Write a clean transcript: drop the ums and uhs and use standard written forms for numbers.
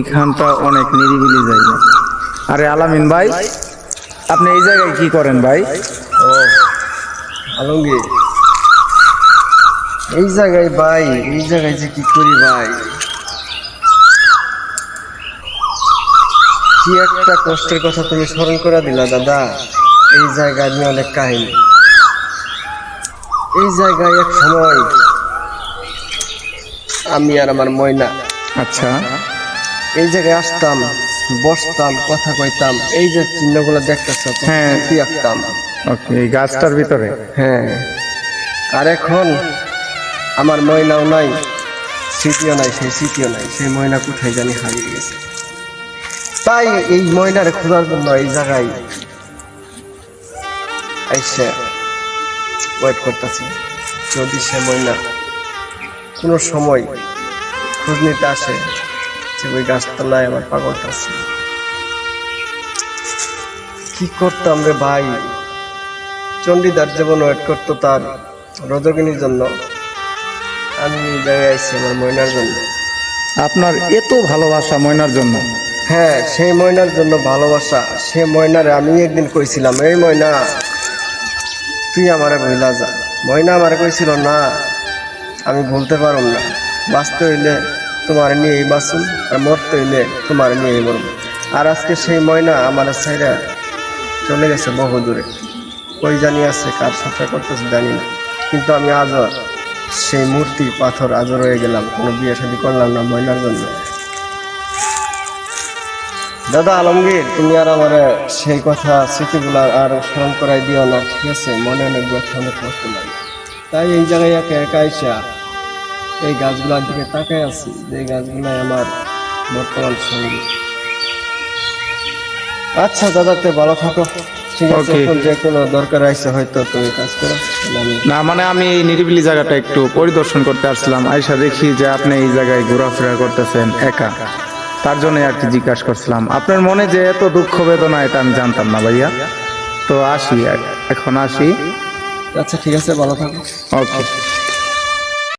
এখানটা অনেক নিরিবিলি জায়গা। আরে আলামিন ভাই, আপনি এই জায়গায় কি করেন ভাই? ও আলমগীর, এই জায়গায় ভাই, এই জায়গায় যে কি করি ভাই, কি একটা কষ্টের কথা তুমি স্মরণ করে দিলা দাদা। এই জায়গায় আমি অনেক কাহিনী। এই জায়গায় এক সময় আমি আর আমার ময়না আচ্ছা, এই জায়গায় আসতাম, বসতাম, কথা কইতাম। এই যে চিহ্নগুলো দেখতেছ, হ্যাঁ। কি আঁকতাম। ওকে, এই গাছটার ভিতরে। হ্যাঁ, আর এখন আমার ময়নাও নাই, স্মৃতিও নাই, সেই স্মৃতিও নাই। সেই ময়না কোথায় জানি হারিয়ে গেছে। তাই এই ময়নারে খোঁজার জন্য এই জায়গায় এসে ওয়েট করতেছি। যদি সে ময়না কোনো সময় খোঁজ নিতে আসে যে ওই গাছতলায় আমার পাগলটা আছে, কি করতাম রে ভাই। চণ্ডীদার যেমন ওয়েট করতো তার রজকিনীর জন্য, আমি এই জায়গায় আইছি আমার ময়নার জন্য। আপনার এত ভালোবাসা ময়নার জন্য? হ্যাঁ, সেই ময়নার জন্য ভালোবাসা। সে ময়নারে আমি একদিন কইছিলাম, এই ময়না তুই আমারে ভুলা যা। ময়না আমারে কইছিল, না আমি ভুলতে পারব না। বাঁচতে হইলে তোমার নিয়েই বাঁচুন, আর মরতে হইলে তোমার নিয়েই মরব। আর আজকে সেই ময়না আমার ছাইরা চলে গেছে বহু দূরে। কই জানি আছে, কার সাথে করতেছে জানি না। কিন্তু আমি আজও সেই মূর্তি পাথর আজও রয়ে গেলাম, কোনো বিয়ে শাদী করলাম না ময়নার জন্য। দাদা আলমগীর, তুমি আর আমার সেই কথা স্মৃতিগুলো আর স্মরণ করাই দিও না, ঠিক আছে? মনে অনেক ব্যথা, অনেক কষ্ট লাগে। তাই এই জায়গায় একা একা আইসা এই গাছগুলোর দিকে তাকাই আছি, যে গাছগুলাই আমার বর্তমান সঙ্গী। আচ্ছা দাদা, তে ভালো থাকো, ঠিক আছে? Okay. এখন যে কোনো দরকার আইসে হয়তো তুমি কাজ করো, আমি না মানে আমি এই নিরিবিলি জায়গাটা একটু পরিদর্শন করতে আসলাম। আয়সা দেখি যে আপনি এই জায়গায় ঘোরাফেরা করতেছেন একা, তার জন্য আর কি জিজ্ঞাসা করছিলাম। আপনার মনে যে এত দুঃখ বেদনা, এটা আমি জানতাম না ভাইয়া। তো আসি, এখন আসি। আচ্ছা ঠিক আছে, ভালো থাকো। ওকে।